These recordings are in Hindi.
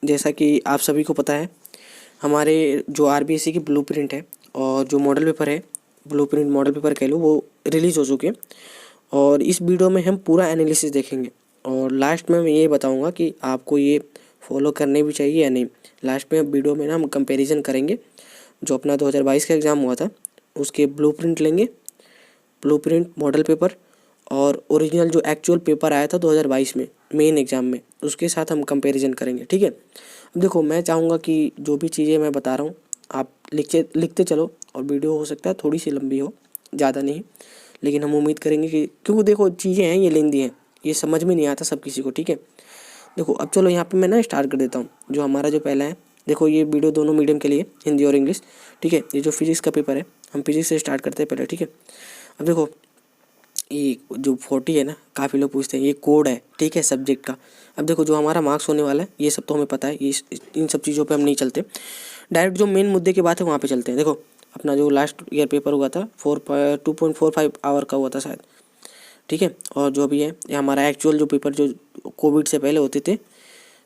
जैसा कि आप सभी को पता है, हमारे जो आरबीएससी की ब्लूप्रिंट है और जो मॉडल पेपर है, ब्लूप्रिंट मॉडल पेपर कह लो, वो रिलीज़ हो चुके हैं। और इस वीडियो में हम पूरा एनालिसिस देखेंगे और लास्ट में मैं ये बताऊंगा कि आपको ये फॉलो करने भी चाहिए या नहीं। लास्ट में वीडियो में ना हम कंपैरिजन करेंगे, जो अपना 2022 का एग्ज़ाम हुआ था उसके ब्लूप्रिंट लेंगे, ब्लूप्रिंट मॉडल पेपर और ओरिजिनल जो एक्चुअल पेपर आया था 2022 में मेन एग्ज़ाम में, उसके साथ हम कंपैरिजन करेंगे। ठीक है, अब देखो मैं चाहूँगा कि जो भी चीज़ें मैं बता रहा हूँ आप लिखते चलो, और वीडियो हो सकता है थोड़ी सी लंबी हो, ज़्यादा नहीं, लेकिन हम उम्मीद करेंगे कि, क्योंकि देखो चीज़ें हैं ये लेंदी हैं, ये समझ में नहीं आता सब किसी को। ठीक है, देखो अब चलो यहाँ पे मैं ना स्टार्ट कर देता हूँ। जो हमारा जो पहला है, देखो ये वीडियो दोनों मीडियम के लिए, हिंदी और इंग्लिश। ठीक है, ये जो फिजिक्स का पेपर है, हम फिजिक्स से स्टार्ट करते हैं पहले। ठीक है, अब देखो ये जो 40 है ना, काफ़ी लोग पूछते हैं ये कोड है, ठीक है, सब्जेक्ट का। अब देखो जो हमारा मार्क्स होने वाला है ये सब तो हमें पता है, ये इन सब चीज़ों पे हम नहीं चलते, डायरेक्ट जो मेन मुद्दे की बात है वहाँ पे चलते हैं। देखो अपना जो लास्ट ईयर पेपर हुआ था 2.45 आवर का हुआ था शायद। ठीक है, और जो भी है ये हमारा एक्चुअल जो पेपर जो कोविड से पहले होते थे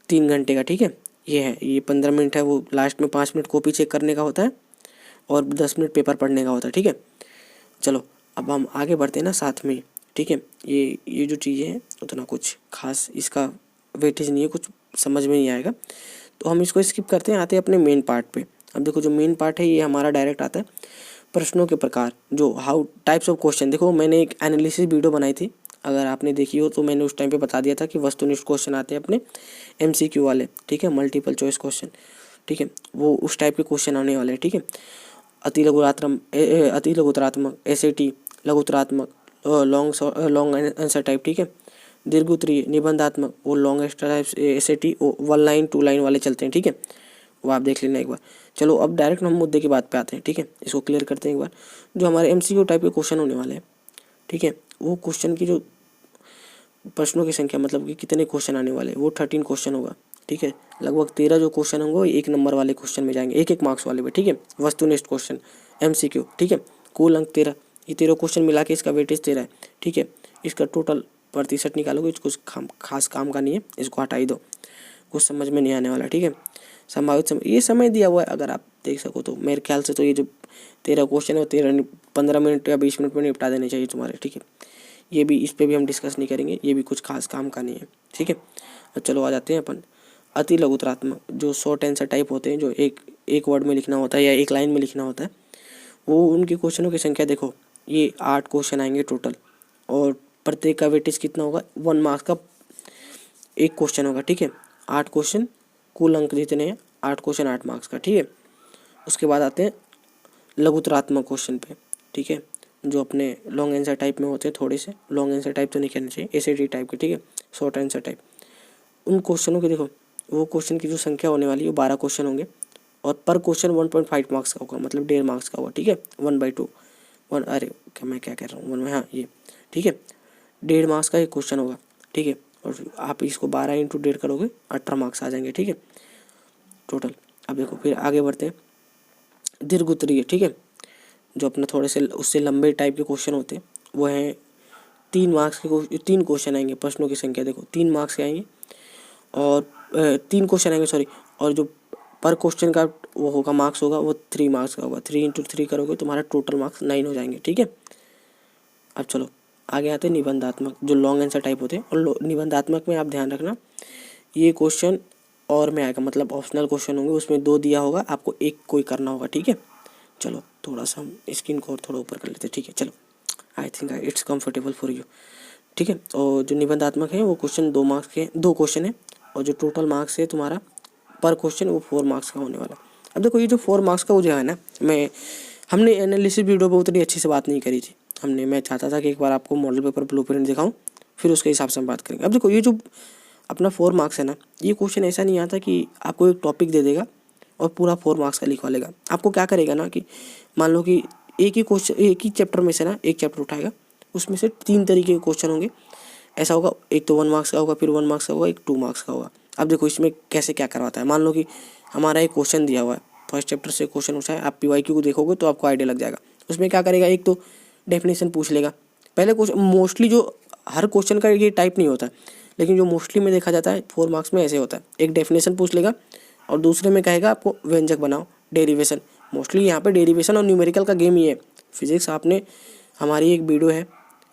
3 घंटे का। ठीक है, ये है, ये 15 मिनट है, वो लास्ट में 5 मिनट कॉपी चेक करने का होता है और 10 मिनट पेपर पढ़ने का होता है। ठीक है, चलो अब हम आगे बढ़ते हैं ना साथ में। ठीक है, ये जो चीज़ें हैं उतना कुछ खास इसका वेटेज नहीं है, कुछ समझ में नहीं आएगा तो हम इसको स्किप करते हैं, आते हैं अपने मेन पार्ट पे। अब देखो जो मेन पार्ट है ये हमारा डायरेक्ट आता है प्रश्नों के प्रकार, जो हाउ टाइप्स ऑफ क्वेश्चन। देखो मैंने एक एनालिसिस वीडियो बनाई थी, अगर आपने देखी हो तो मैंने उस टाइम पे बता दिया था कि वस्तुनिष्ठ क्वेश्चन आते हैं अपने एमसीक्यू वाले। ठीक है, मल्टीपल चॉइस क्वेश्चन। ठीक है, वो उस टाइप के क्वेश्चन आने वाले हैं। ठीक है, अति लघुतरात्मक, एसएटी, लघुतरात्मक, लॉन्ग आंसर टाइप। ठीक है, दीर्घोत्तरीय, निबंधात्मक, वो long extra type SAT, 1 line 2 line वाले चलते हैं। ठीक है, वो आप देख लेना एक बार। चलो अब डायरेक्ट हम मुद्दे की बात पे आते हैं। ठीक है, इसको क्लियर करते हैं एक बार। जो हमारे एमसीक्यू टाइप के क्वेश्चन होने वाले हैं, ठीक है, वो क्वेश्चन की जो प्रश्नों की संख्या, मतलब कि कितने क्वेश्चन आने वाले हैं, वो 13 क्वेश्चन होगा। ठीक है, लगभग 13 जो क्वेश्चन होंगे 1 नंबर वाले क्वेश्चन में जाएंगे, 1 मार्क्स वाले में। ठीक है, वस्तुनिष्ठ क्वेश्चन एमसीक्यू। ठीक है, कुल अंक 13, ये 13 क्वेश्चन मिला के इसका वेटेज 13 है। ठीक है, इसका टोटल प्रतिशत निकालोगे, कुछ खास काम का नहीं है, इसको हटा ही दो, कुछ समझ में नहीं आने वाला। ठीक है, संभावित समय, ये समय दिया हुआ है अगर आप देख सको तो, मेरे ख्याल से तो ये जो 13 क्वेश्चन है वो 15 मिनट या 20 मिनट में निपटा देने चाहिए तुम्हारे। ठीक है, ये भी, इस पर भी हम डिस्कस नहीं करेंगे, ये भी कुछ खास काम का नहीं है। ठीक है, और चलो आ जाते हैं अपन अति लघुतरात्मक, जो शॉर्ट आंसर टाइप होते हैं, जो एक वर्ड में लिखना होता है या एक लाइन में लिखना होता है, वो उनके क्वेश्चनों की संख्या देखो, ये 8 क्वेश्चन आएंगे टोटल, और प्रत्येक का वेटेज कितना होगा, 1 मार्क्स का एक क्वेश्चन होगा। ठीक है, 8 क्वेश्चन, कुल अंक जितने हैं 8 क्वेश्चन 8 मार्क्स का। ठीक है, उसके बाद आते हैं लघुतरात्मक क्वेश्चन पे। ठीक है, जो अपने लॉन्ग आंसर टाइप में होते हैं, थोड़े से लॉन्ग आंसर टाइप तो नहीं कहना चाहिए, एसएटी टाइप के। ठीक है, शॉर्ट आंसर टाइप, उन क्वेश्चनों की देखो, वो क्वेश्चन की जो संख्या होने वाली है वो 12 क्वेश्चन होंगे, और पर क्वेश्चन 1.5 मार्क्स का होगा, मतलब 1.5 मार्क्स का होगा। ठीक है, 1/2 1, अरे क्या मैं क्या कह रहा हूँ, 1 में, हाँ ये। ठीक है, 1.5 मार्क्स का एक क्वेश्चन होगा। ठीक है, और आप इसको 12 × 1.5 करोगे, 18 मार्क्स आ जाएंगे। ठीक है, टोटल। अब देखो फिर आगे बढ़ते हैं, दीर्घोत्तरीय। ठीक है, जो अपना थोड़े से उससे लंबे टाइप के क्वेश्चन होते हैं, वो हैं 3 मार्क्स के, 3 क्वेश्चन आएंगे, प्रश्नों की संख्या देखो 3 मार्क्स के आएंगे, और 3 क्वेश्चन आएंगे, सॉरी, और जो पर क्वेश्चन का वो होगा मार्क्स होगा वो 3 मार्क्स का होगा, 3 × 3 करोगे तुम्हारा टोटल मार्क्स 9 हो जाएंगे। ठीक है, अब चलो आगे आते हैं निबंधात्मक, जो लॉन्ग आंसर टाइप होते हैं, और निबंधात्मक में आप ध्यान रखना ये क्वेश्चन और में आएगा, मतलब ऑप्शनल क्वेश्चन होंगे, उसमें 2 दिया होगा, आपको एक कोई करना होगा। ठीक है, चलो थोड़ा सा हम स्क्रीन को और थोड़ा ऊपर कर लेते हैं। ठीक है, चलो I think it's comfortable for you. ठीक है, और जो निबंधात्मक है वो क्वेश्चन 2 मार्क्स के, 2 क्वेश्चन है, और जो टोटल मार्क्स है तुम्हारा पर क्वेश्चन वो 4 मार्क्स का होने वाला। अब देखो ये जो 4 मार्क्स का वो जो है ना, हमने एनालिसिस वीडियो पर उतनी अच्छी से बात नहीं करी थी, मैं चाहता था कि एक बार आपको मॉडल पेपर ब्लूप्रिंट दिखाऊं, फिर उसके हिसाब से हम बात करेंगे। अब देखो ये जो अपना 4 मार्क्स है ना, ये क्वेश्चन ऐसा नहीं आता कि आपको एक टॉपिक दे देगा और पूरा 4 मार्क्स का लिखवा लेगा। आपको क्या करेगा ना कि मान लो कि एक ही क्वेश्चन, एक ही चैप्टर में से ना एक चैप्टर उठाएगा, उसमें से 3 तरीके के क्वेश्चन होंगे। ऐसा होगा, एक तो 1 मार्क्स का होगा, फिर 1 मार्क्स का होगा, एक 2 मार्क्स का होगा। अब देखो इसमें कैसे क्या करवाता है, मान लो कि हमारा एक क्वेश्चन दिया हुआ है, फर्स्ट चैप्टर से क्वेश्चन उठा है, आप पीवाईक्यू को देखोगे तो आपको आइडिया लग जाएगा। उसमें क्या करेगा, एक तो डेफिनेशन पूछ लेगा पहले क्वेश्चन, मोस्टली जो हर क्वेश्चन का ये टाइप नहीं होता, लेकिन जो मोस्टली में देखा जाता है 4 मार्क्स में ऐसे होता है, एक डेफिनेशन पूछ लेगा और दूसरे में कहेगा आपको व्यंजक बनाओ, डेरिवेशन। मोस्टली यहाँ पे डेरिवेशन और न्यूमेरिकल का गेम ही है। फिजिक्स आपने, हमारी एक वीडियो है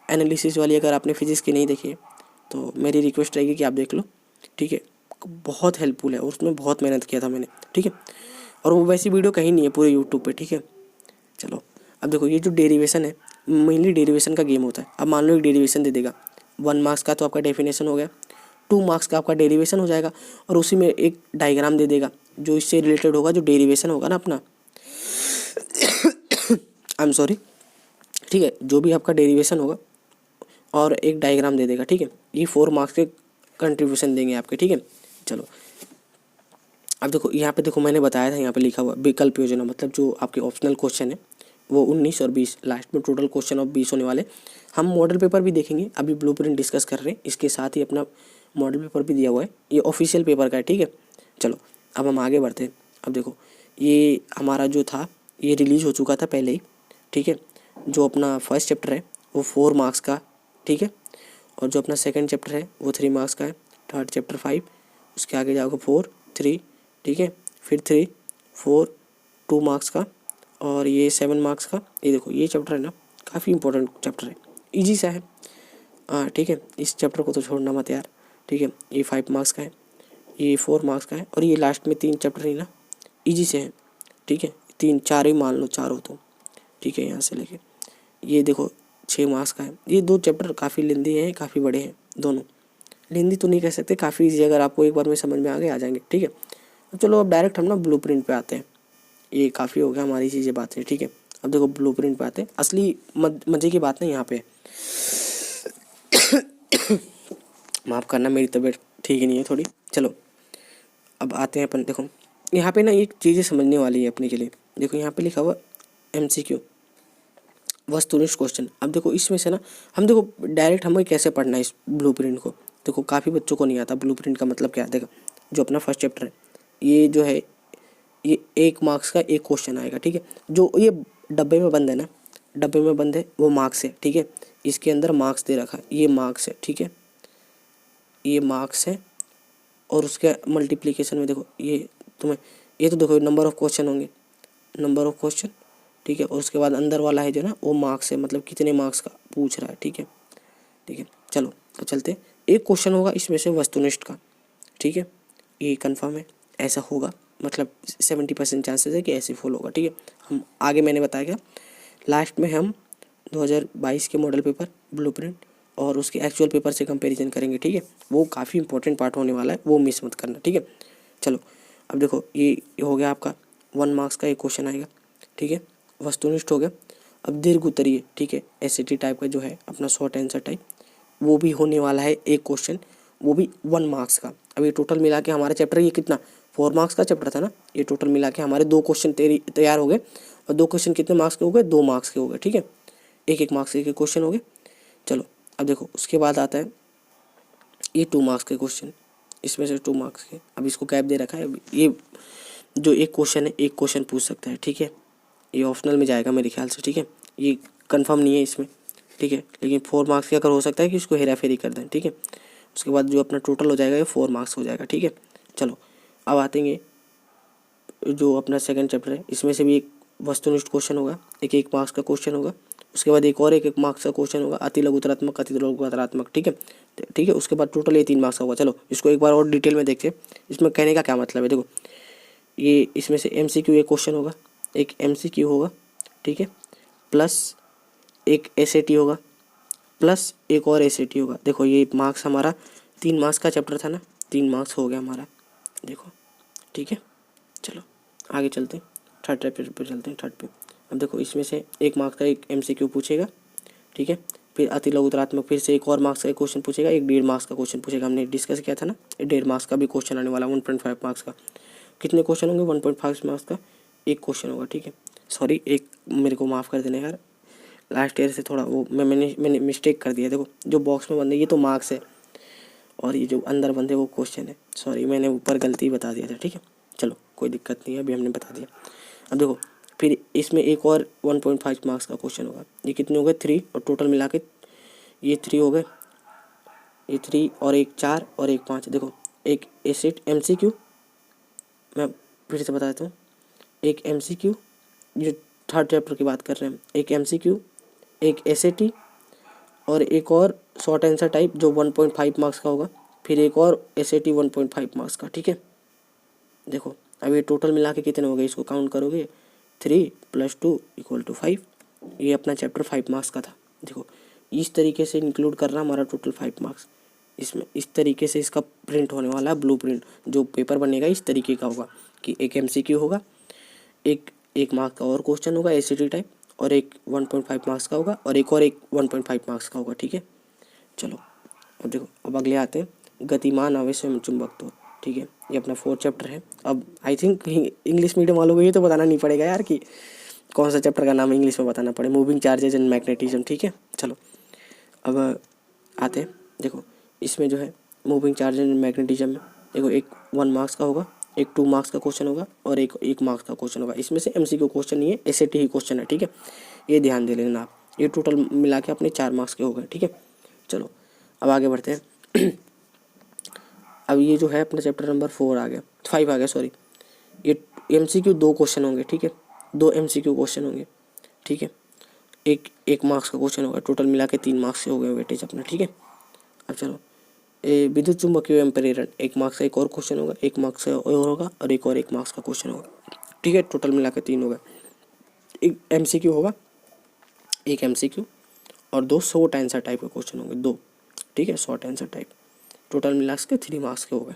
एनालिसिस वाली, अगर आपने फिजिक्स की नहीं देखी है तो मेरी रिक्वेस्ट रहेगी कि आप देख लो, ठीक है। बहुत हेल्पफुल है और उसमें बहुत मेहनत किया था मैंने, ठीक है। और वो वैसी वीडियो कहीं नहीं है पूरे यूट्यूब पे, ठीक है। चलो अब देखो, ये जो डेरिवेशन है, मेनली डेरिवेशन का गेम होता है। अब मान लो एक डेरिवेशन दे देगा, 1 मार्क्स का तो आपका डेफिनेशन हो गया, 2 मार्क्स का आपका डेरिवेशन हो जाएगा, और उसी में एक डायग्राम दे देगा जो इससे रिलेटेड होगा, जो डेरिवेशन होगा ना अपना, आई एम सॉरी, ठीक है, जो भी आपका डेरिवेशन होगा और एक डायग्राम दे देगा, ठीक है। ये 4 मार्क्स के कंट्रीब्यूशन देंगे आपके, ठीक है। चलो अब देखो, यहाँ पे देखो मैंने बताया था, यहाँ पे लिखा हुआ विकल्प योजना, मतलब जो आपके ऑप्शनल क्वेश्चन है वो 19 और 20, लास्ट में टोटल क्वेश्चन ऑफ 20 होने वाले। हम मॉडल पेपर भी देखेंगे, अभी ब्लूप्रिंट डिस्कस कर रहे हैं, इसके साथ ही अपना मॉडल पेपर भी दिया हुआ है, ये ऑफिशियल पेपर का है, ठीक है। चलो अब हम आगे बढ़ते हैं। अब देखो, ये हमारा जो था ये रिलीज़ हो चुका था पहले ही, ठीक है। जो अपना फर्स्ट चैप्टर है वो 4 मार्क्स का, ठीक है, और जो अपना सेकंड चैप्टर है वो 3 मार्क्स का है, थर्ड चैप्टर 5, उसके आगे जाओगे 4, 3, ठीक है, फिर 3, 4, 2 मार्क्स का, और ये 7 मार्क्स का। ये देखो, ये चैप्टर है ना, काफ़ी इंपॉर्टेंट चैप्टर है, इजी सा है, ठीक है, इस चैप्टर को तो छोड़ना मत यार, ठीक है। ये 5 मार्क्स का है, ये 4 मार्क्स का है, और ये लास्ट में 3 चैप्टर ही ना, इजी से है, ठीक है, 3 4 ही मान लो, 4 हो तो, ठीक है। यहाँ से लेके ये देखो 6 मार्क्स का है। ये 2 चैप्टर काफ़ी लेंदी हैं, काफ़ी बड़े हैं दोनों, लेंदी तो नहीं कह सकते, काफ़ी ईजी, अगर आपको एक बार में समझ में आ जाएंगे, ठीक है। तो चलो अब डायरेक्ट हम ना ब्लूप्रिंट पे आते हैं, ये काफ़ी हो गया हमारी चीज़ें बातें, ठीक है। अब देखो ब्लूप्रिंट पे आते हैं, असली मज़े की बात ना यहाँ पे माफ़ करना, मेरी तबीयत ठीक ही नहीं है थोड़ी। चलो अब आते हैं अपन, देखो यहाँ पे ना एक चीज़ें समझने वाली है अपने के लिए। देखो यहाँ पे लिखा हुआ MCQ, वस्तुनिष्ठ क्वेश्चन। अब देखो इसमें से ना हम, देखो डायरेक्ट हमें कैसे पढ़ना है इस ब्लूप्रिंट को। देखो काफ़ी बच्चों को नहीं आता ब्लूप्रिंट का मतलब क्या है। देखो जो अपना फर्स्ट चैप्टर है, ये जो है ये 1 मार्क्स का एक क्वेश्चन आएगा, ठीक है। जो ये डब्बे में बंद है ना, डब्बे में बंद है वो मार्क्स है, ठीक है। इसके अंदर मार्क्स दे रखा है, ये मार्क्स है, ठीक है, ये मार्क्स है। और उसके मल्टीप्लिकेशन में देखो ये तुम्हें, ये तो देखो नंबर ऑफ क्वेश्चन होंगे, नंबर ऑफ क्वेश्चन, ठीक है। और उसके बाद अंदर वाला है जो ना, वो मार्क्स है, मतलब कितने मार्क्स का पूछ रहा है, ठीक है, ठीक है। चलो तो चलते, एक क्वेश्चन होगा इसमें से वस्तुनिष्ठ का, ठीक है, ये कंफर्म है, ऐसा होगा, मतलब 70% चांसेस है कि ऐसे फॉलो होगा, ठीक है। हम आगे मैंने बताया क्या, लास्ट में हम 2022 के मॉडल पेपर, ब्लूप्रिंट और उसके एक्चुअल पेपर से कंपैरिजन करेंगे, ठीक है। वो काफ़ी इंपॉर्टेंट पार्ट होने वाला है, वो मिस मत करना, ठीक है। चलो अब देखो, ये हो गया आपका 1 मार्क्स का एक क्वेश्चन आएगा, ठीक है, वस्तुनिष्ठ हो गया। अब दीर्घ उत्तरीय, ठीक है, SAT टाइप का जो है अपना शॉर्ट आंसर टाइप, वो भी होने वाला है एक क्वेश्चन, वो भी 1 मार्क्स का। अब ये टोटल मिला के हमारा चैप्टर, ये कितना 4 मार्क्स का चैप्टर था ना, ये टोटल मिला के हमारे 2 क्वेश्चन तैयार हो गए। और 2 क्वेश्चन कितने मार्क्स के हो गए, 2 मार्क्स के हो गए, ठीक है, एक मार्क्स के क्वेश्चन हो गए। चलो अब देखो उसके बाद आता है ये 2 मार्क्स के क्वेश्चन, इसमें से 2 मार्क्स के, अब इसको गैप दे रखा है। ये जो एक क्वेश्चन है, एक क्वेश्चन पूछ सकता है, ठीक है, ये ऑप्शनल में जाएगा मेरे ख्याल से, ठीक है, ये कंफर्म नहीं है इसमें, ठीक है। लेकिन 4 मार्क्स के अगर हो सकता है कि इसको हेरा फेरी कर दें, ठीक है। उसके बाद जो अपना टोटल हो जाएगा ये 4 मार्क्स हो जाएगा, ठीक है। चलो अब आते हैं जो अपना सेकंड चैप्टर है, इसमें से भी एक वस्तुनिष्ठ क्वेश्चन होगा, एक 1 मार्क्स का क्वेश्चन होगा। उसके बाद एक और 1 मार्क्स का क्वेश्चन होगा, अति लघुतरात्मक, अति लघुतरात्मक, ठीक है, ठीक है। उसके बाद टोटल ये 3 मार्क्स का होगा। चलो इसको एक बार और डिटेल में देखते हैं, इसमें कहने का क्या मतलब है। देखो ये इसमें से MCQ एक क्वेश्चन होगा, एक MCQ होगा, ठीक है, प्लस एक SAT होगा, प्लस एक और SAT होगा। देखो ये मार्क्स हमारा 3 मार्क्स का चैप्टर था ना, 3 मार्क्स हो गया हमारा, देखो, ठीक है। चलो आगे चलते हैं, थर्ड चैप्टर पे चलते हैं, थर्ड पे। अब देखो इसमें से 1 मार्क्स का एक MCQ पूछेगा, ठीक है, फिर अति लघुतरात्मक फिर से एक और मार्क्स का एक क्वेश्चन पूछेगा, एक 1.5 मार्क्स का क्वेश्चन पूछेगा। हमने डिस्कस किया था ना, 1.5 मार्क्स का भी क्वेश्चन आने वाला, 1.5 मार्क्स का। कितने क्वेश्चन होंगे, 1.5 मार्क्स का एक क्वेश्चन होगा, ठीक है। सॉरी, एक मेरे को माफ़ कर देना यार, लास्ट ईयर से थोड़ा वो मैंने मिस्टेक कर दिया। देखो जो बॉक्स में बंदे ये तो मार्क्स है, और ये जो अंदर बंदे वो क्वेश्चन है, सॉरी मैंने ऊपर गलती बता दिया था, ठीक है। चलो कोई दिक्कत नहीं है, अभी हमने बता दिया। अब देखो फिर इसमें एक और 1.5 मार्क्स का क्वेश्चन होगा। ये कितने हो गए, 3, और टोटल मिला के ये 3 हो गए, ये 3 और एक 4 और एक 5। देखो एक एसेट MCQ, मैं फिर से बता देता हूँ, एक MCQ, ये थर्ड चैप्टर की बात कर रहे हैं, एक MCQ, एक SAT और एक और शॉर्ट आंसर टाइप जो 1.5 मार्क्स का होगा, फिर एक और SAT 1.5 मार्क्स का। ठीक है, देखो अब ये टोटल मिला के कितने हो गए, इसको काउंट करोगे 3 + 2 = 5। ये अपना चैप्टर 5 मार्क्स का था। देखो इस तरीके से इंक्लूड कर रहा हमारा टोटल 5 मार्क्स। इसमें इस तरीके से इसका प्रिंट होने वाला है, ब्लू प्रिंट जो पेपर बनेगा इस तरीके का होगा कि एक MCQ होगा, एक 1 मार्क का और क्वेश्चन होगा SAT टाइप, और एक 1.5 मार्क्स का होगा, और एक 1.5 मार्क्स का होगा। ठीक है, चलो अब देखो, अब अगले आते हैं गतिमान आवेश एवं चुंबकत्व। ठीक है, ये अपना 4th चैप्टर है। अब आई थिंक इंग्लिश मीडियम वालों को ये तो बताना नहीं पड़ेगा यार कि कौन सा चैप्टर का नाम इंग्लिश में बताना पड़े, मूविंग चार्जेज एंड मैग्नेटिज्म। ठीक है, चलो अब आते हैं। देखो इसमें जो है मूविंग चार्जेज एंड मैग्नेटिज्म में देखो एक 1 मार्क्स का होगा, एक 2 मार्क्स का क्वेश्चन होगा, और एक 1 मार्क्स का क्वेश्चन होगा। इसमें से MCQ क्वेश्चन नहीं है, SAT ही क्वेश्चन है। ठीक है, ये ध्यान दे लेना आप। ये टोटल मिला के अपने 4 मार्क्स के हो गए। ठीक है, चलो अब आगे बढ़ते हैं। अब ये जो है अपना चैप्टर नंबर 5 आ गया सॉरी। ये MCQ 2 क्वेश्चन होंगे। ठीक है, 2 MCQ क्वेश्चन होंगे। ठीक है, एक मार्क्स का क्वेश्चन होगा, टोटल मिला के 3 मार्क्स से हो गए वेटेज अपना। ठीक है, अब चलो विद्युत चुम्बकीय एवं प्रेरण, 1 मार्क्स का एक और क्वेश्चन होगा, 1 मार्क्स का और होगा, और एक और 1 मार्क्स का क्वेश्चन होगा। ठीक है, टोटल मिला के 3 होगा। एक MCQ होगा, एक MCQ और 2 शॉर्ट आंसर टाइप के क्वेश्चन होंगे, 2। ठीक है, शॉर्ट आंसर टाइप, टोटल मिला के 3 मार्क्स के हो गए।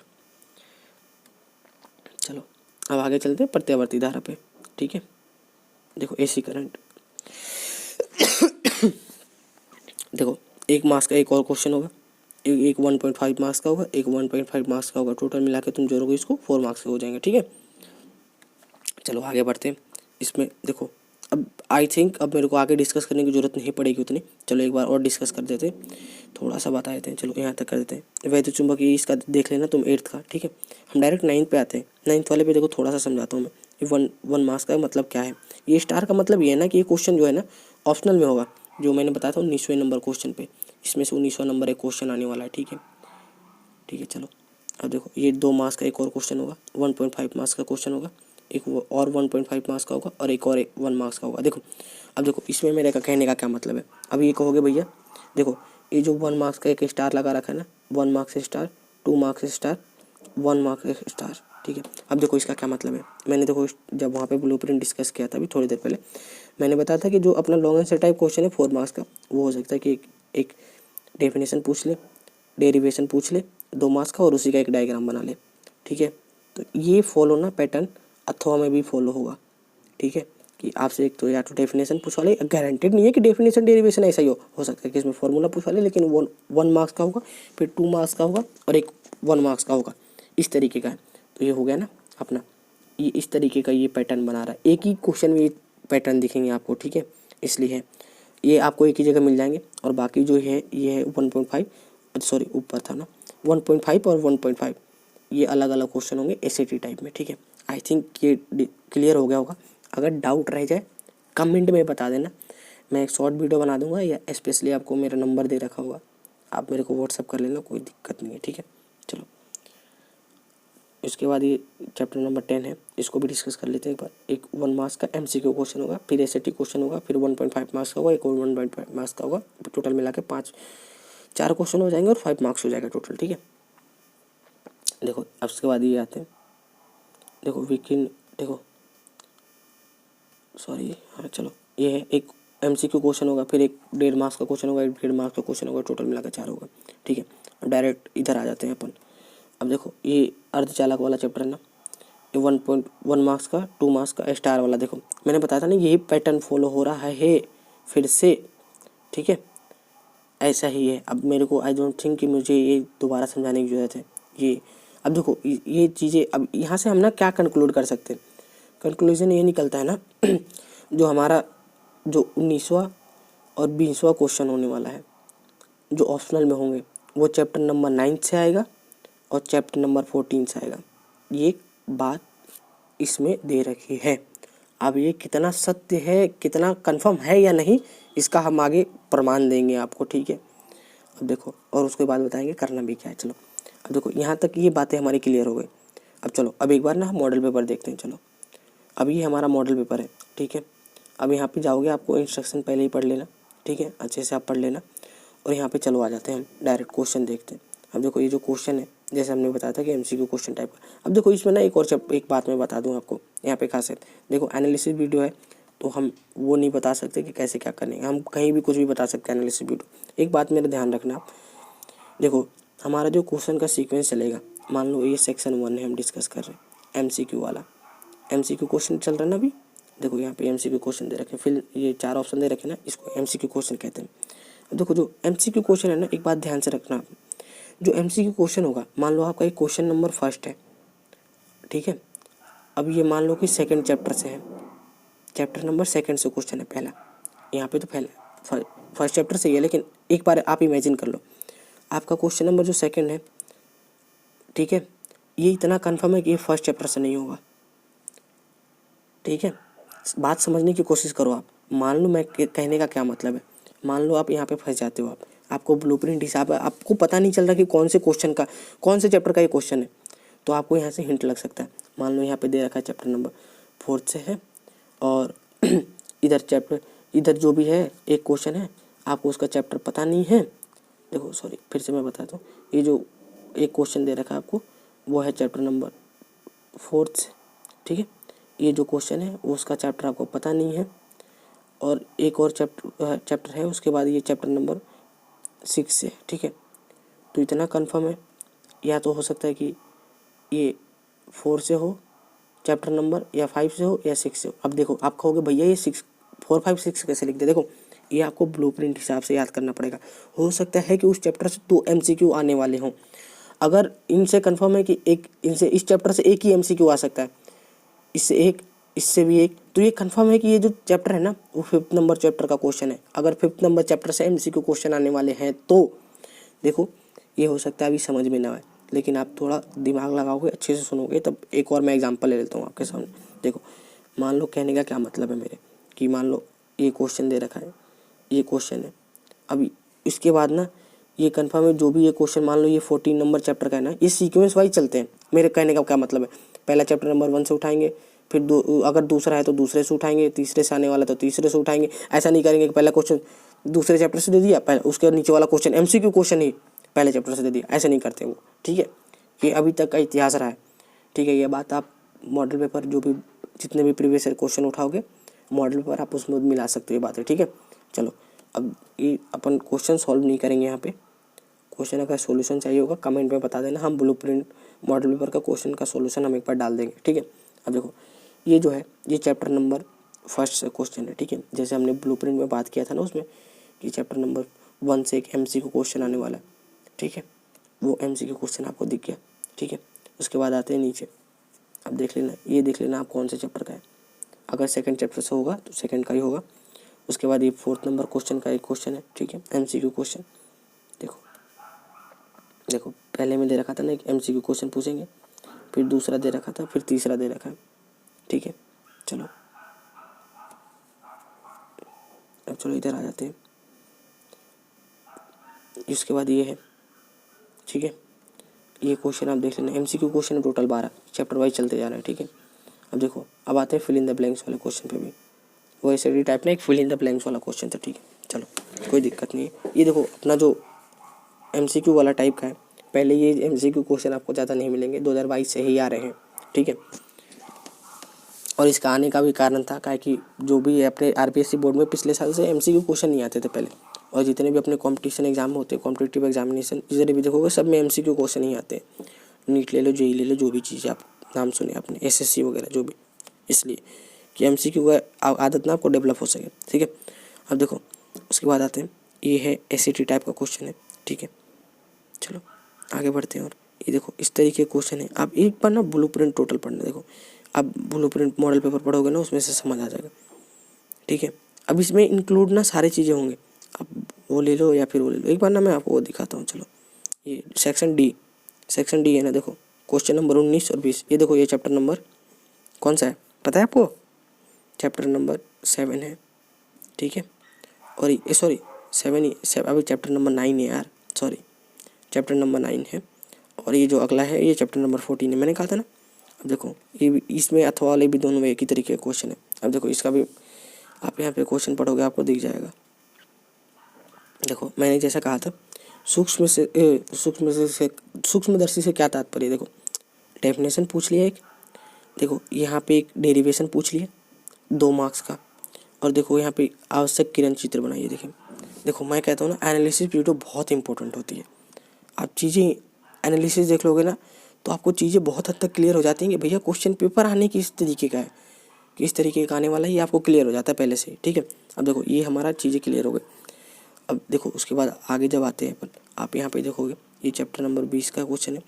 चलो अब आगे चलते हैं प्रत्यावर्ती धारा पे। ठीक है, देखो AC करंट, देखो 1 मार्क्स का एक और क्वेश्चन होगा, एक 1.5 मार्क्स का होगा, एक 1.5 मार्क्स का होगा। टोटल मिला के तुम जोड़ोगे इसको 4 मार्क्स के हो जाएंगे। ठीक है, चलो आगे बढ़ते हैं। इसमें देखो अब आई थिंक अब मेरे को आगे डिस्कस करने की जरूरत नहीं पड़ेगी उतनी। चलो एक बार और डिस्कस कर देते हैं, थोड़ा सा बता देते हैं। चलो यहाँ तक कर देते हैं। वैद्युत चुंबकीय इसका देख लेना तुम 8th का। ठीक है, हम डायरेक्ट 9th पे आते हैं। 9th वाले पे देखो थोड़ा सा समझाता हूँ मैं। ये 1 मार्क्स का मतलब क्या है। ये स्टार का मतलब ये है ना कि ये क्वेश्चन जो है ना ऑप्शनल में होगा, जो मैंने बताया था 19वें नंबर क्वेश्चन पे। इसमें से 19वां नंबर एक क्वेश्चन आने वाला है। ठीक है, ठीक है, चलो अब देखो ये 2 मार्क्स का एक और क्वेश्चन होगा, 1.5 मार्क्स का क्वेश्चन होगा, एक और 1.5 मार्क्स का होगा, और एक और 1 मार्क्स का होगा। देखो अब देखो इसमें मेरे का कहने का क्या मतलब है। अब ये कहोगे भैया देखो ये जो 1 मार्क्स का एक स्टार लगा रखा है ना, 1 marks star, 2 marks star, 1 marks star. ठीक है, अब देखो इसका क्या मतलब है। मैंने देखो जब वहाँ पे ब्लूप्रिंट डिस्कस किया था अभी थोड़ी देर पहले, मैंने बताया था कि जो अपना लॉन्ग आंसर टाइप क्वेश्चन है 4 मार्क्स का, वो हो सकता है कि एक डेफिनेशन पूछ ले, डेरिवेशन पूछ ले 2 मार्क्स का, और उसी का एक डायग्राम बना ले। ठीक है, तो ये फॉलो ना पैटर्न अथवा में भी फॉलो होगा। ठीक है, कि आपसे एक तो या तो डेफिनेशन पूछवा ले, गारंटेड नहीं है कि डेफिनेशन डेरिवेशन ऐसा ही हो सकता है कि इसमें फॉर्मूला पूछवा ले, लेकिन 1 मार्क्स का होगा, फिर 2 मार्क्स का होगा, और एक 1 मार्क्स का होगा, इस तरीके का है। तो ये हो गया ना अपना, ये इस तरीके का ये पैटर्न बना रहा है। एक ही क्वेश्चन में ये पैटर्न दिखेंगे आपको। ठीक है, इसलिए ये आपको एक ही जगह मिल जाएंगे, और बाकी जो है ये है 1.5 सॉरी ऊपर था ना 1.5 और 1.5, ये अलग अलग क्वेश्चन होंगे SAT टाइप में। ठीक है, आई थिंक ये क्लियर हो गया होगा। अगर डाउट रह जाए कमेंट में बता देना, मैं एक शॉर्ट वीडियो बना दूंगा, या स्पेशली आपको मेरा नंबर दे रखा होगा, आप मेरे को व्हाट्सअप कर लेना, कोई दिक्कत नहीं है। ठीक है, चलो इसके बाद ये चैप्टर नंबर 10 है, इसको भी डिस्कस कर लेते हैं एक बार। एक 1 मार्क्स का MCQ क्वेश्चन होगा, फिर SAT क्वेश्चन होगा, फिर 1.5 मार्क्स का होगा, एक और 1.5 मार्क्स का होगा। टोटल मिला के 4 क्वेश्चन हो जाएंगे और 5 मार्क्स हो जाएगा टोटल। ठीक है, देखो अब उसके बाद ये आते हैं, देखो वीकेंड, देखो सॉरी हाँ चलो ये है एक MCQ क्वेश्चन होगा, फिर एक 1.5 मार्क्स का क्वेश्चन होगा, एक 1.5 मार्क्स का क्वेश्चन होगा, टोटल मिलाकर 4 होगा। ठीक है, अब डायरेक्ट इधर आ जाते हैं अपन। अब देखो ये अर्धचालक वाला चैप्टर है ना, ये 1.1 मार्क्स का, 2 मार्क्स का स्टार वाला। देखो मैंने बताया था ना यही पैटर्न फॉलो हो रहा है फिर से। ठीक है, ऐसा ही है। अब मेरे को आई डोंट थिंक कि मुझे ये दोबारा समझाने की ज़रूरत है। ये अब देखो ये चीज़ें, अब यहाँ से हम ना क्या कंक्लूड कर सकते हैं। कंक्लूजन ये निकलता है ना जो हमारा जो 19वां और 20वां क्वेश्चन होने वाला है, जो ऑप्शनल में होंगे, वो चैप्टर नंबर 9 से आएगा और चैप्टर नंबर 14 से आएगा। ये बात इसमें दे रखी है। अब ये कितना सत्य है, कितना कंफर्म है या नहीं, इसका हम आगे प्रमाण देंगे आपको। ठीक है, अब देखो, और उसके बाद बताएंगे करना भी क्या है। चलो अब देखो, यहाँ तक ये बातें हमारी क्लियर हो गई। अब चलो अब एक बार ना हम मॉडल पेपर देखते हैं। चलो अब ये हमारा मॉडल पेपर है, ठीक है। अब यहाँ पे जाओगे, आपको इंस्ट्रक्शन पहले ही पढ़ लेना, ठीक है, अच्छे से आप पढ़ लेना। और यहाँ पे चलो आ जाते हैं हम डायरेक्ट क्वेश्चन देखते हैं। अब देखो ये जो क्वेश्चन है, जैसे हमने बताया था कि एमसीक्यू क्वेश्चन टाइप का। अब देखो इसमें ना एक बात मैं बता दूँ आपको, यहाँ पे खासियत देखो, एनालिसिस वीडियो है तो हम वो नहीं बता सकते कि कैसे क्या करने, हम कहीं भी कुछ भी बता सकते हैं एनालिसिस वीडियो। एक बात मेरा ध्यान रखना आप, देखो हमारा जो क्वेश्चन का सीक्वेंस चलेगा, मान लो ये सेक्शन 1 है, हम डिस्कस कर रहे हैं एमसीक्यू वाला, एमसीक्यू क्वेश्चन चल रहा है ना अभी। देखो यहाँ पे एमसीक्यू क्वेश्चन दे रखे, फिर ये 4 ऑप्शन दे रखे ना, इसको एमसीक्यू क्वेश्चन कहते हैं। अब देखो जो एमसीक्यू क्वेश्चन है ना, एक बात ध्यान से रखना, जो एमसीक्यू क्वेश्चन होगा, मान लो आपका एक क्वेश्चन नंबर फर्स्ट है, ठीक है। अब ये मान लो कि सेकंड चैप्टर से है, चैप्टर नंबर सेकंड से क्वेश्चन है पहला, यहाँ पे तो पहला फर्स्ट चैप्टर से ही है, लेकिन एक बार आप इमेजिन कर लो, आपका क्वेश्चन नंबर जो सेकंड है, ठीक है, ये इतना कन्फर्म है कि ये फर्स्ट चैप्टर से नहीं होगा, ठीक है। बात समझने की कोशिश करो आप। मान लो मैं कहने का क्या मतलब है, मान लो आप यहाँ पे फंस जाते हो, आपको ब्लूप्रिंट हिसाब है, आपको पता नहीं चल रहा कि कौन से क्वेश्चन का, कौन से चैप्टर का ये क्वेश्चन है, तो आपको यहाँ से हिंट लग सकता है। मान लो यहाँ पे दे रखा है चैप्टर नंबर 4 से है, और इधर जो भी है एक क्वेश्चन है, आपको उसका चैप्टर पता नहीं है। देखो सॉरी, फिर से मैं बताता हूँ, ये जो एक क्वेश्चन दे रखा है आपको, वो है चैप्टर नंबर 4 से, ठीक है। ये जो क्वेश्चन है वो उसका चैप्टर आपको पता नहीं है, और एक और चैप्टर है उसके बाद, ये चैप्टर नंबर 6 से, ठीक है। तो इतना कंफर्म है, या तो हो सकता है कि ये 4 से हो चैप्टर नंबर, या 5 से हो, या 6 से हो। अब देखो आप कहोगे भैया ये 4 5 6 कैसे लिख दे, देखो ये आपको ब्लूप्रिंट हिसाब से याद करना पड़ेगा। हो सकता है कि उस चैप्टर से 2 एमसीक्यू आने वाले हों, अगर इनसे कंफर्म है कि इनसे इस चैप्टर से एक ही एमसीक्यू आ सकता है, इससे एक, इससे भी एक, तो ये कंफर्म है कि ये जो चैप्टर है ना वो 5th नंबर चैप्टर का क्वेश्चन है। अगर 5th नंबर चैप्टर से एमसीक्यू क्वेश्चन आने वाले हैं तो देखो ये हो सकता है अभी समझ में ना आए, लेकिन आप थोड़ा दिमाग लगाओगे, अच्छे से सुनोगे, तब एक और मैं एग्जांपल ले लेता हूँ आपके सामने। देखो मान लो, कहने का क्या मतलब है मेरे, कि मान लो ये क्वेश्चन दे रखा है, ये क्वेश्चन है, अभी इसके बाद ना ये कंफर्म है जो भी ये क्वेश्चन, मान लो ये 14 नंबर चैप्टर का है ना, ये सीक्वेंस वाइज चलते हैं। मेरे कहने का क्या मतलब है, पहला चैप्टर नंबर 1 से उठाएंगे, फिर अगर दूसरा है तो दूसरे से उठाएंगे, तीसरे से आने वाला तो तीसरे से उठाएंगे। ऐसा नहीं करेंगे कि पहला क्वेश्चन दूसरे चैप्टर से दे दिया, पहले उसके नीचे वाला क्वेश्चन एमसीक्यू क्वेश्चन ही पहले चैप्टर से दे दिया, ऐसे नहीं करते वो, ठीक है। ये अभी तक का इतिहास रहा है, ठीक है। ये बात आप मॉडल पेपर जो भी जितने भी प्रीवियस क्वेश्चन उठाओगे मॉडल पेपर, आप उसमें मिला सकते हो ये बातें, ठीक है। चलो अब ये अपन क्वेश्चन सॉल्व नहीं करेंगे यहाँ पे, क्वेश्चन का सॉल्यूशन चाहिए होगा कमेंट में बता देना, हम ब्लूप्रिंट मॉडल पेपर का क्वेश्चन का सॉल्यूशन हम एक बार डाल देंगे, ठीक है। अब देखो ये जो है ये चैप्टर नंबर फर्स्ट से क्वेश्चन है, ठीक है। जैसे हमने ब्लूप्रिंट में बात किया था ना उसमें, कि चैप्टर नंबर 1 से एक एमसीक्यू क्वेश्चन आने वाला है, ठीक है। वो एमसीक्यू क्वेश्चन आपको दिख गया, ठीक है। उसके बाद आते हैं नीचे, अब देख लेना, ये देख लेना आप कौन से चैप्टर का है। अगर सेकंड चैप्टर से होगा तो सेकंड का ही होगा। उसके बाद ये 4th नंबर क्वेश्चन का एक क्वेश्चन है, ठीक है, एमसीक्यू क्वेश्चन। देखो पहले में दे रखा था ना एक एमसीक्यू क्वेश्चन पूछेंगे, फिर दूसरा दे रखा था, फिर तीसरा दे रखा है, ठीक है। चलो अब चलो इधर आ जाते हैं, इसके बाद ये है, ठीक है। ये क्वेश्चन आप देख लेना, MCQ question total 12 chapter wise चलते जा रहे हैं, ठीक है। अब देखो अब आते हैं फिल इन द ब्लैंक्स वाले क्वेश्चन पे भी, वो ऐसे टाइप में एक फिल इन द ब्लैंक्स वाला क्वेश्चन था, ठीक है। चलो कोई दिक्कत नहीं है। ये देखो अपना जो एमसीक्यू वाला टाइप का है, पहले ये एमसीक्यू क्वेश्चन आपको ज़्यादा नहीं मिलेंगे, 2022 से ही आ रहे हैं, ठीक है। और इसका आने का भी कारण था कि जो भी अपने आरपीएससी बोर्ड में पिछले साल से एमसीक्यू क्वेश्चन नहीं आते थे पहले, और जितने भी अपने कॉम्पिटिशन एग्जाम होते हैं, कॉम्पिटिटिव एग्जामिनेशन जितने भी देखोगे सब में एमसीक्यू क्वेश्चन ही आते हैं। नीट ले लो, जेई ले लो, जो भी चीज़ें आप नाम सुने आपने, एसएससी वगैरह जो भी, इसलिए कि एमसीक्यू का आदत ना आपको डेवलप हो सके, ठीक है। अब देखो उसके बाद आते हैं, ये है एसईटी टाइप का क्वेश्चन है, ठीक है। चलो आगे बढ़ते हैं, और ये देखो इस तरीके के क्वेश्चन है। आप एक बार ना ब्लूप्रिंट टोटल पढ़ना, देखो आप ब्लूप्रिंट मॉडल पेपर पढ़ोगे ना उसमें से समझ आ जाएगा, ठीक है। अब इसमें इंक्लूड ना सारी चीज़ें होंगे, आप वो ले लो या फिर वो ले लो। एक बार ना मैं आपको वो दिखाता हूँ, चलो ये सेक्शन डी है ना, देखो क्वेश्चन नंबर 19 और 20, ये देखो ये चैप्टर नंबर कौन सा है पता है आपको, चैप्टर नंबर 7 है, ठीक है। और ये सॉरी 7 ही, अभी चैप्टर नंबर 9 है यार, सॉरी चैप्टर नंबर 9 है, और ये जो अगला है ये चैप्टर नंबर 14 है, मैंने कहा था ना। अब देखो ये भी, इसमें अथवा वाले भी दोनों में एक ही तरीके का क्वेश्चन है। अब देखो इसका भी आप यहाँ पे क्वेश्चन पढ़ोगे आपको दिख जाएगा। देखो मैंने जैसा कहा था सूक्ष्मदर्शी से क्या तात्पर्य, देखो डेफिनेशन पूछ लिया एक, देखो यहाँ पे एक डेरिवेशन पूछ लिया 2 मार्क्स का, और देखो यहाँ पे आवश्यक किरण चित्र बनाइए। देखो मैं कहता हूँ ना एनालिसिस वीडियो बहुत इंपॉर्टेंट होती है। आप चीज़ें एनालिसिस देख लोगे ना तो आपको चीज़ें बहुत हद तक क्लियर हो जाती हैं कि भैया क्वेश्चन पेपर आने किस तरीके का है, किस तरीके का आने वाला है, ये आपको क्लियर हो जाता है पहले से, ठीक है। अब देखो ये हमारा चीज़ें क्लियर हो गई। अब देखो उसके बाद आगे जब आते हैं अपन, आप यहाँ पे देखोगे ये चैप्टर नंबर 20 का क्वेश्चन है।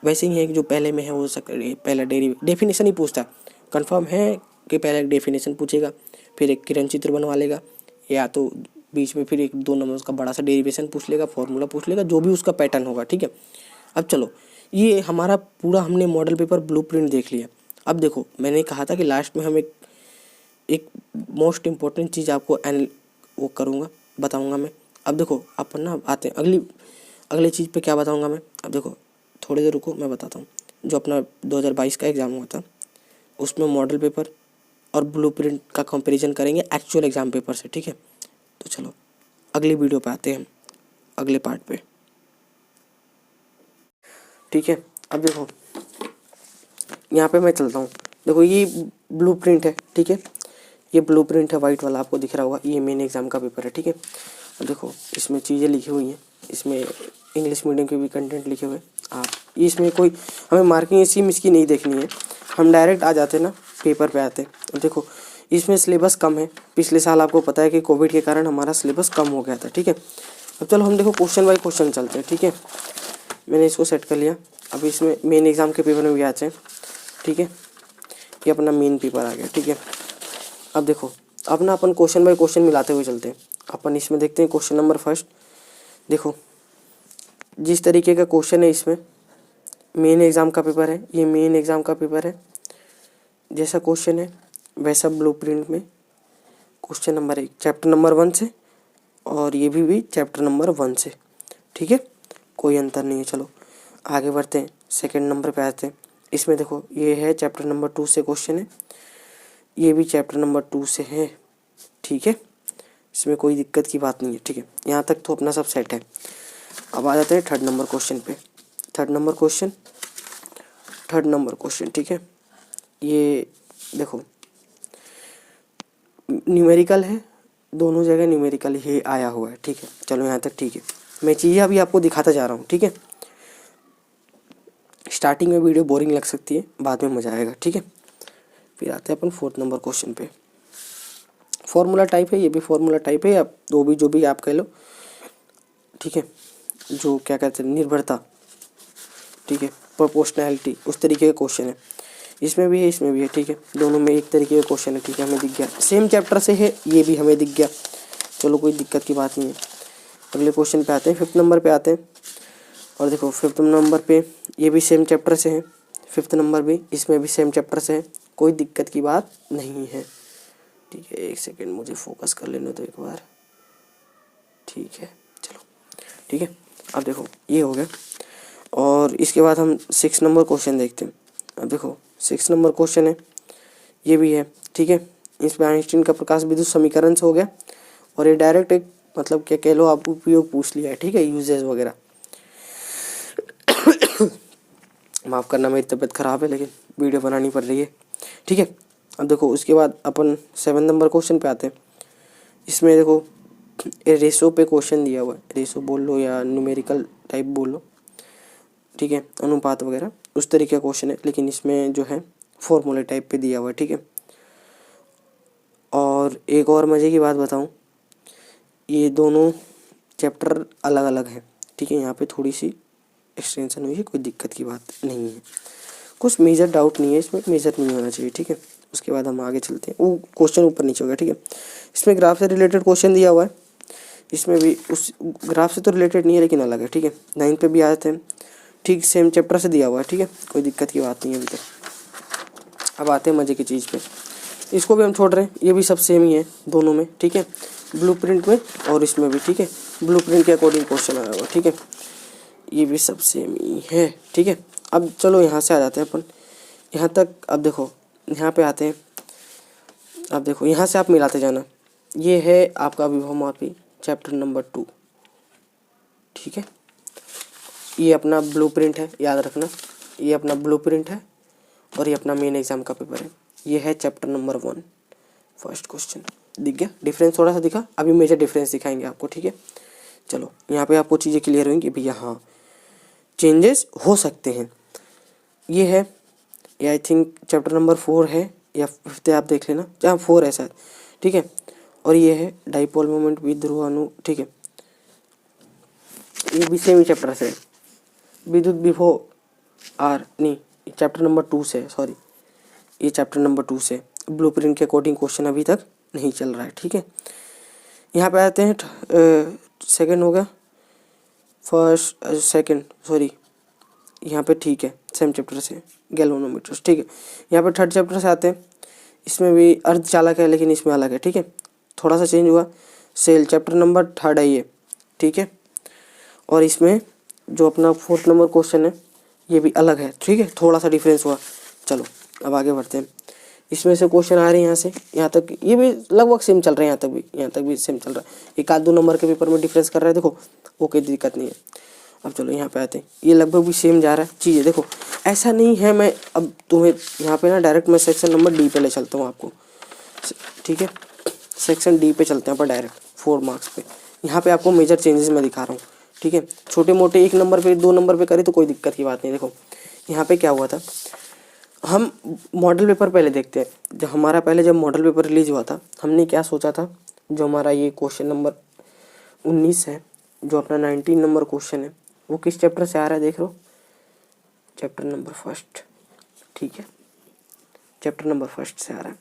वैसे ही है कि जो पहले में है वो पहला डेफिनेशन ही पूछता है। कन्फर्म है कि पहले एक डेफिनेशन पूछेगा, फिर एक किरण चित्र बनवा लेगा, या तो बीच में फिर 1-2 नंबर का बड़ा सा डेरिवेशन पूछ लेगा, फॉर्मूला पूछ लेगा, जो भी उसका पैटर्न होगा, ठीक है। अब चलो ये हमारा पूरा हमने मॉडल पेपर ब्लूप्रिंट देख लिया। अब देखो मैंने कहा था कि लास्ट में हम एक मोस्ट इम्पोर्टेंट चीज़ आपको वो करूँगा, बताऊँगा मैं। अब देखो अपन ना आते हैं अगली चीज़ पे, क्या बताऊँगा मैं। अब देखो थोड़ी देर रुको मैं बताता हूँ। जो अपना 2022 का एग्ज़ाम हुआ था उसमें मॉडल पेपर और ब्लूप्रिंट का कंपैरिजन करेंगे एक्चुअल एग्ज़ाम पेपर से, ठीक है। तो चलो अगली वीडियो पे आते हैं हम, अगले पार्ट पे, ठीक है। अब देखो यहाँ पे मैं चलता हूँ। देखो ये ब्लूप्रिंट है, ठीक है, ये ब्लूप्रिंट है वाइट वाला, आपको दिख रहा होगा, ये मेन एग्ज़ाम का पेपर है, ठीक है। अब देखो इसमें चीज़ें लिखी हुई हैं, इसमें इंग्लिश मीडियम के भी कंटेंट लिखे हुए हैं। आप इसमें कोई हमें मार्किंग इसकी नहीं देखनी है, हम डायरेक्ट आ जाते ना पेपर पे आते। अब देखो इसमें सिलेबस कम है, पिछले साल आपको पता है कि कोविड के कारण हमारा सिलेबस कम हो गया था, ठीक है। अब चलो हम देखो क्वेश्चन बाय क्वेश्चन चलते हैं, ठीक है। मैंने इसको सेट कर लिया। अब इसमें मेन एग्ज़ाम के पेपर में भी आते हैं, ठीक है। ये अपना मेन पेपर आ गया, ठीक है। अब देखो अपना अपन क्वेश्चन बाय क्वेश्चन मिलाते हुए चलते हैं। अपन इसमें देखते हैं क्वेश्चन नंबर फर्स्ट। देखो जिस तरीके का क्वेश्चन है इसमें, मेन एग्ज़ाम का पेपर है, ये मेन एग्ज़ाम का पेपर है, जैसा क्वेश्चन है वैसा ब्लूप्रिंट में क्वेश्चन नंबर 1 चैप्टर नंबर 1 से, और ये भी चैप्टर नंबर 1 से, ठीक है, कोई अंतर नहीं है। चलो आगे बढ़ते हैं, सेकंड नंबर पे आते हैं। इसमें देखो ये है चैप्टर नंबर 2 से क्वेश्चन है, ये भी चैप्टर नंबर 2 से है, ठीक है, इसमें कोई दिक्कत की बात नहीं है, ठीक है। यहाँ तक तो अपना सब सेट है। अब आ जाते हैं थर्ड नंबर क्वेश्चन पे। थर्ड नंबर क्वेश्चन, ठीक है। ये देखो न्यूमेरिकल है, दोनों जगह न्यूमेरिकल ही आया हुआ है, ठीक है। चलो यहाँ तक ठीक है। मैं चीज़ें अभी आपको दिखाता जा रहा हूँ, ठीक है। स्टार्टिंग में वीडियो बोरिंग लग सकती है, बाद में मज़ा आएगा, ठीक है। फिर आते हैं अपन फोर्थ नंबर क्वेश्चन पे। फॉर्मूला टाइप है, ये भी फॉर्मूला टाइप है, या जो भी आप कह लो, ठीक है। जो क्या कहते हैं निर्भरता, ठीक है, प्रोपोर्शनैलिटी, उस तरीके का क्वेश्चन है। इसमें भी है, इसमें भी है, ठीक है। दोनों में एक तरीके का क्वेश्चन है, ठीक है, हमें दिख गया। सेम चैप्टर से है, ये भी हमें दिख गया। चलो कोई दिक्कत की बात नहीं है। अगले क्वेश्चन पे आते हैं, 5th नंबर पे आते हैं। और देखो 5th नंबर पे ये भी सेम चैप्टर से है, 5th नंबर भी, इसमें भी सेम चैप्टर से है, कोई दिक्कत की बात नहीं है, ठीक है। एक सेकेंड मुझे फोकस कर लेने दो एक बार, ठीक है। चलो ठीक है। अब देखो ये हो गया, और इसके बाद हम 6 नंबर क्वेश्चन देखते हैं। अब देखो 6 नंबर क्वेश्चन है, ये भी है, ठीक है। इसमें आइंस्टीन का प्रकाश विद्युत समीकरण से हो गया, और ये डायरेक्ट एक मतलब क्या कह लो आप उपयोग पूछ लिया है, ठीक है, यूजेस वगैरह। माफ़ करना मेरी तबीयत ख़राब है, लेकिन वीडियो बनानी पड़ रही है, ठीक है। अब देखो उसके बाद अपन 7 नंबर क्वेश्चन पे आते हैं। इसमें देखो रेशो पे क्वेश्चन दिया हुआ है, रेशो बोल लो या न्यूमेरिकल टाइप बोल लो, ठीक है, अनुपात वगैरह उस तरीके का क्वेश्चन है, लेकिन इसमें जो है फॉर्मूले टाइप पे दिया हुआ है, ठीक है। और एक और मज़े की बात बताऊं, ये दोनों चैप्टर अलग अलग हैं, ठीक है। यहाँ पे थोड़ी सी एक्सटेंशन हुई है, कोई दिक्कत की बात नहीं है, कुछ मेजर डाउट नहीं है इसमें, मेजर नहीं होना चाहिए, ठीक है। उसके बाद हम आगे चलते हैं, वो क्वेश्चन ऊपर नीचे हो गया, ठीक है। इसमें ग्राफ से रिलेटेड क्वेश्चन दिया हुआ है, इसमें भी उस ग्राफ से तो रिलेटेड नहीं है लेकिन अलग है, ठीक है। 9 पे भी आए थे, ठीक सेम चैप्टर से दिया हुआ है, ठीक है, कोई दिक्कत की बात नहीं है अभी तक। अब आते हैं मज़े की चीज़ पे, इसको भी हम छोड़ रहे हैं, ये भी सब सेम ही है दोनों में, ठीक है, ब्लूप्रिंट में और इसमें भी, ठीक है। ब्लूप्रिंट के अकॉर्डिंग क्वेश्चन आया हुआ, ठीक है। ये भी सब सेम ही है, ठीक है। अब चलो यहाँ से आ जाते हैं अपन यहाँ तक। अब देखो यहाँ पे आते हैं, अब देखो यहाँ से आप मिलाते जाना। ये है आपका विभवमापी चैप्टर नंबर 2, ठीक है। ये अपना ब्लूप्रिंट है, याद रखना, ये अपना ब्लूप्रिंट है और ये अपना मेन एग्जाम का पेपर है। ये है चैप्टर नंबर 1, फर्स्ट क्वेश्चन। दिख गया डिफरेंस, थोड़ा सा दिखा, अभी मेजर डिफरेंस दिखाएंगे आपको, ठीक है। चलो यहाँ पे आपको चीज़ें क्लियर हुई कि भैया हाँ चेंजेस हो सकते हैं। ये है, ये आई थिंक चैप्टर नंबर 4 है या 5th, आप देख लेना, जहाँ 4 है शायद, ठीक है। और ये है डाइपोल मोमेंट विद ध्रुवाणु, ठीक है। ये भी सेम ही चैप्टर से, विद्युत विभव आर नहीं, चैप्टर नंबर 2 से, सॉरी ये चैप्टर नंबर 2 से। ब्लूप्रिंट के अकॉर्डिंग क्वेश्चन अभी तक नहीं चल रहा है, ठीक है। यहाँ पे आते हैं, सेकंड हो गया, फर्स्ट सेकंड, सॉरी यहाँ पे ठीक है, सेम चैप्टर से गैल्वेनोमीटर्स, ठीक है। यहाँ पे थर्ड चैप्टर से आते हैं, इसमें भी अर्धचालक है लेकिन इसमें अलग है, ठीक है, थोड़ा सा चेंज हुआ। सेल चैप्टर नंबर 3 है ये, ठीक है। और इसमें जो अपना 4th नंबर क्वेश्चन है ये भी अलग है, ठीक है, थोड़ा सा डिफरेंस हुआ। चलो अब आगे बढ़ते हैं। इसमें से क्वेश्चन आ रहे हैं यहाँ से यहाँ तक, ये भी लगभग सेम चल रहे हैं, यहाँ तक भी सेम चल रहा है। एक आध 2 नंबर के पेपर में डिफरेंस कर रहा है, देखो वो कोई दिक्कत नहीं है। अब चलो यहाँ पे आते हैं, ये लगभग भी सेम जा रहा है चीज़ें, देखो ऐसा नहीं है। मैं अब तुम्हें यहाँ पे ना डायरेक्ट मैं सेक्शन नंबर डी पे ले चलता हूँ आपको, ठीक है। सेक्शन डी पे चलते हैं अपन डायरेक्ट 4 मार्क्स पे। यहाँ पे आपको मेजर चेंजेस मैं दिखा रहा हूँ, ठीक है। छोटे मोटे 1 नंबर पे 2 नंबर पे करे तो कोई दिक्कत की बात नहीं। देखो यहाँ पे क्या हुआ था, हम मॉडल पेपर पहले देखते हैं। जब हमारा पहले जब मॉडल पेपर रिलीज हुआ था, हमने क्या सोचा था, जो हमारा ये क्वेश्चन नंबर 19 है, जो अपना 19 नंबर क्वेश्चन है, वो किस चैप्टर से आ रहा है देख लो, चैप्टर नंबर 1, ठीक है, चैप्टर नंबर 1 से आ रहा है।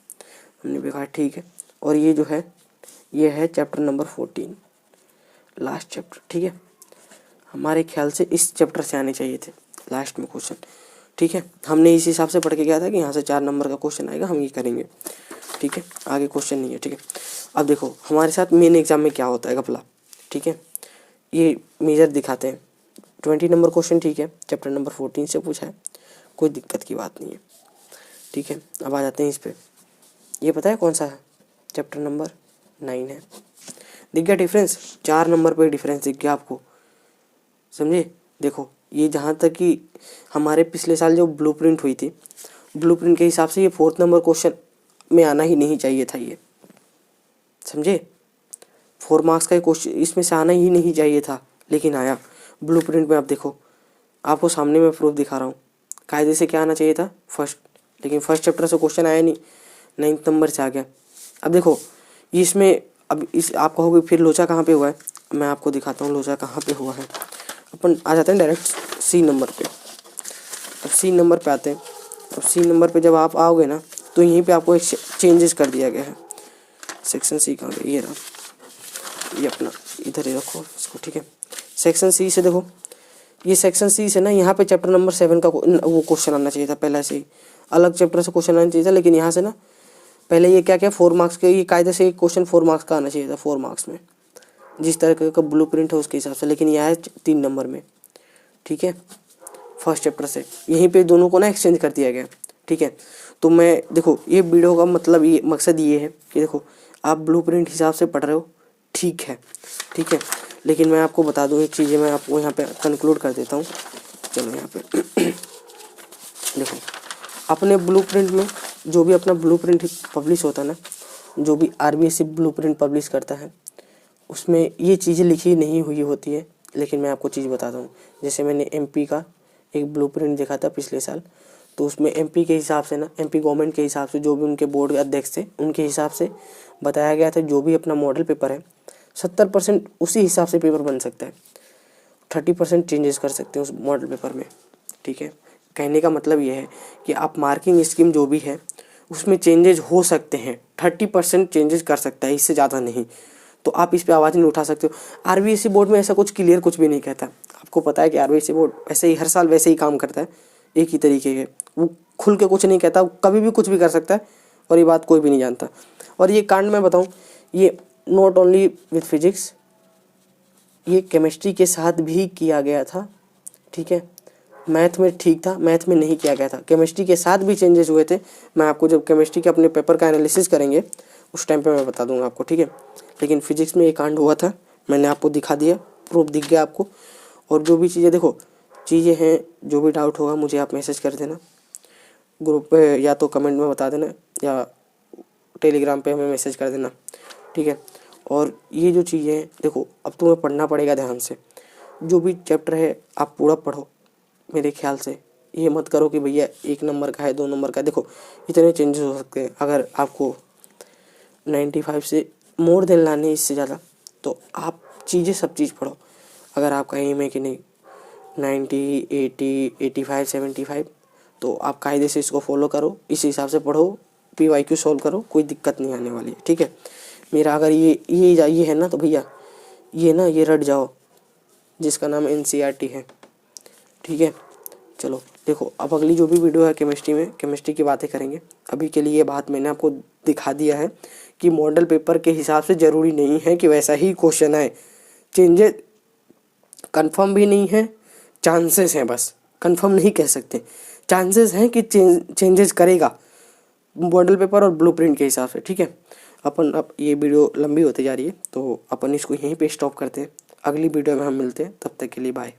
हमने भी कहा ठीक है। और ये जो है ये है चैप्टर नंबर 14, लास्ट चैप्टर, ठीक है। हमारे ख्याल से इस चैप्टर से आने चाहिए थे लास्ट में क्वेश्चन, ठीक है। हमने इस हिसाब से पढ़ के गया था कि यहाँ से 4 नंबर का क्वेश्चन आएगा, हम ये करेंगे, ठीक है, आगे क्वेश्चन नहीं है, ठीक है। अब देखो हमारे साथ मेन एग्जाम में क्या होता है घपला, ठीक है। ये मेजर दिखाते हैं 20 नंबर क्वेश्चन, ठीक है, चैप्टर नंबर 14 से पूछा है, कोई दिक्कत की बात नहीं है, ठीक है। अब आ जाते हैं इस पर, ये पता है कौन सा है, चैप्टर नंबर 9 है। दिख गया डिफरेंस, 4 नंबर पे डिफरेंस दिख गया आपको, समझे। देखो ये जहाँ तक कि हमारे पिछले साल जो ब्लूप्रिंट हुई थी, ब्लूप्रिंट के हिसाब से ये 4th नंबर क्वेश्चन में आना ही नहीं चाहिए था, ये समझे। 4 मार्क्स का क्वेश्चन इसमें से आना ही नहीं चाहिए था, लेकिन आया ब्लूप्रिंट में। आप देखो, आपको सामने में प्रूफ दिखा रहा हूँ, कायदे से क्या आना चाहिए था फर्स्ट, लेकिन फर्स्ट चैप्टर से क्वेश्चन आया नहीं, 9th नंबर से आ गया। अब देखो ये इसमें, अब इस आप कहोगे फिर लोचा कहाँ पे हुआ है, मैं आपको दिखाता हूँ लोचा कहाँ पे हुआ है। अपन आ जाते हैं डायरेक्ट सी नंबर पे। अब सी नंबर पे आते हैं। अब सी नंबर पे जब आप आओगे ना, तो यहीं पे आपको एक चेंजेस कर दिया गया है। सेक्शन सी कहाँ गया, ये रहा, ये अपना इधर ही रखो इसको, ठीक है। सेक्शन सी से देखो, ये सेक्शन सी से ना यहाँ पे चैप्टर नंबर 7 का वो क्वेश्चन आना चाहिए था, पहले से ही अलग चैप्टर से क्वेश्चन आना चाहिए था, लेकिन यहाँ से ना पहले ये क्या 4 मार्क्स के, ये कायदे से क्वेश्चन 4 मार्क्स का आना चाहिए था, 4 मार्क्स में जिस तरह का ब्लूप्रिंट है उसके हिसाब से, लेकिन यह है 3 नंबर में, ठीक है, फर्स्ट चैप्टर से। यहीं पे दोनों को ना एक्सचेंज कर दिया गया, ठीक है। तो मैं देखो ये वीडियो का मतलब ये मकसद ये है कि देखो आप ब्लूप्रिंट हिसाब से पढ़ रहे हो, ठीक है, ठीक है, लेकिन मैं आपको बता दूँ एक चीज़ें, मैं आपको यहाँ पे कंक्लूड कर देता हूँ। चलो यहाँ पे देखो, अपने ब्लूप्रिंट में जो भी अपना ब्लूप्रिंट पब्लिश होता है ना, जो भी RBSC ब्लूप्रिंट पब्लिश करता है, उसमें ये चीज़ें लिखी नहीं हुई होती है। लेकिन मैं आपको चीज़ बताता हूँ, जैसे मैंने MP का एक ब्लूप्रिंट देखा था पिछले साल, तो उसमें MP के हिसाब से ना, MP गवर्नमेंट के हिसाब से, जो भी उनके बोर्ड अध्यक्ष थे उनके हिसाब से बताया गया था, जो भी अपना मॉडल पेपर है 70% उसी हिसाब से पेपर बन सकता है, 30% चेंजेस कर सकते हैं उस मॉडल पेपर में, ठीक है। कहने का मतलब ये है कि आप मार्किंग स्कीम जो भी है उसमें चेंजेस हो सकते हैं, 30% चेंजेस कर सकता है, इससे ज़्यादा नहीं। तो आप इस पे आवाज़ नहीं उठा सकते हो। RBSC बोर्ड में ऐसा कुछ क्लियर कुछ भी नहीं कहता। आपको पता है कि RBSC बोर्ड ऐसे ही हर साल वैसे ही काम करता है, एक ही तरीके के, वो खुल के कुछ नहीं कहता, कभी भी कुछ भी कर सकता है, और ये बात कोई भी नहीं जानता। और ये कांड मैं बताऊँ, ये नॉट ओनली विथ फिजिक्स, ये केमिस्ट्री के साथ भी किया गया था, ठीक है। मैथ में ठीक था, मैथ में नहीं किया गया था। केमिस्ट्री के साथ भी चेंजेस हुए थे। मैं आपको जब केमिस्ट्री के अपने पेपर का एनालिसिस करेंगे उस टाइम पे मैं बता दूंगा आपको, ठीक है। लेकिन फिजिक्स में ये कांड हुआ था, मैंने आपको दिखा दिया, प्रूफ दिख गया आपको। और जो भी चीज़ें देखो, चीज़ें हैं, जो भी डाउट होगा मुझे आप मैसेज कर देना ग्रुप पे, या तो कमेंट में बता देना, या टेलीग्राम पे हमें मैसेज कर देना, ठीक है। और ये जो चीज़ें हैं देखो, अब तुम्हें पढ़ना पड़ेगा ध्यान से। जो भी चैप्टर है आप पूरा पढ़ो मेरे ख्याल से। ये मत करो कि भैया 1 नंबर का है, 2 नंबर का है। देखो इतने चेंजेस हो सकते हैं। अगर आपको 95 से मोर देन लाने इससे ज़्यादा, तो आप चीज़ें सब चीज़ पढ़ो। अगर आपका एम है कि नहीं 90, 80, 85, 75, तो आप कायदे से इसको फॉलो करो, इस हिसाब से पढ़ो, PYQ सॉल्व करो, कोई दिक्कत नहीं आने वाली है, ठीक है। मेरा अगर ये है ना, तो भैया ये रट जाओ, जिसका नाम NCERT है, ठीक है। चलो देखो, अब अगली जो भी वीडियो है केमिस्ट्री में, केमिस्ट्री की बातें करेंगे। अभी के लिए ये बात मैंने आपको दिखा दिया है कि मॉडल पेपर के हिसाब से ज़रूरी नहीं है कि वैसा ही क्वेश्चन आए। चेंजेस कंफर्म भी नहीं है, चांसेस हैं, बस कंफर्म नहीं कह सकते, चांसेस हैं कि चेंजेस करेगा मॉडल पेपर और ब्लूप्रिंट के हिसाब से, ठीक है। अपन अब ये वीडियो लंबी होती जा रही है, तो अपन इसको यहीं पे स्टॉप करते हैं। अगली वीडियो में हम मिलते हैं, तब तक के लिए बाय।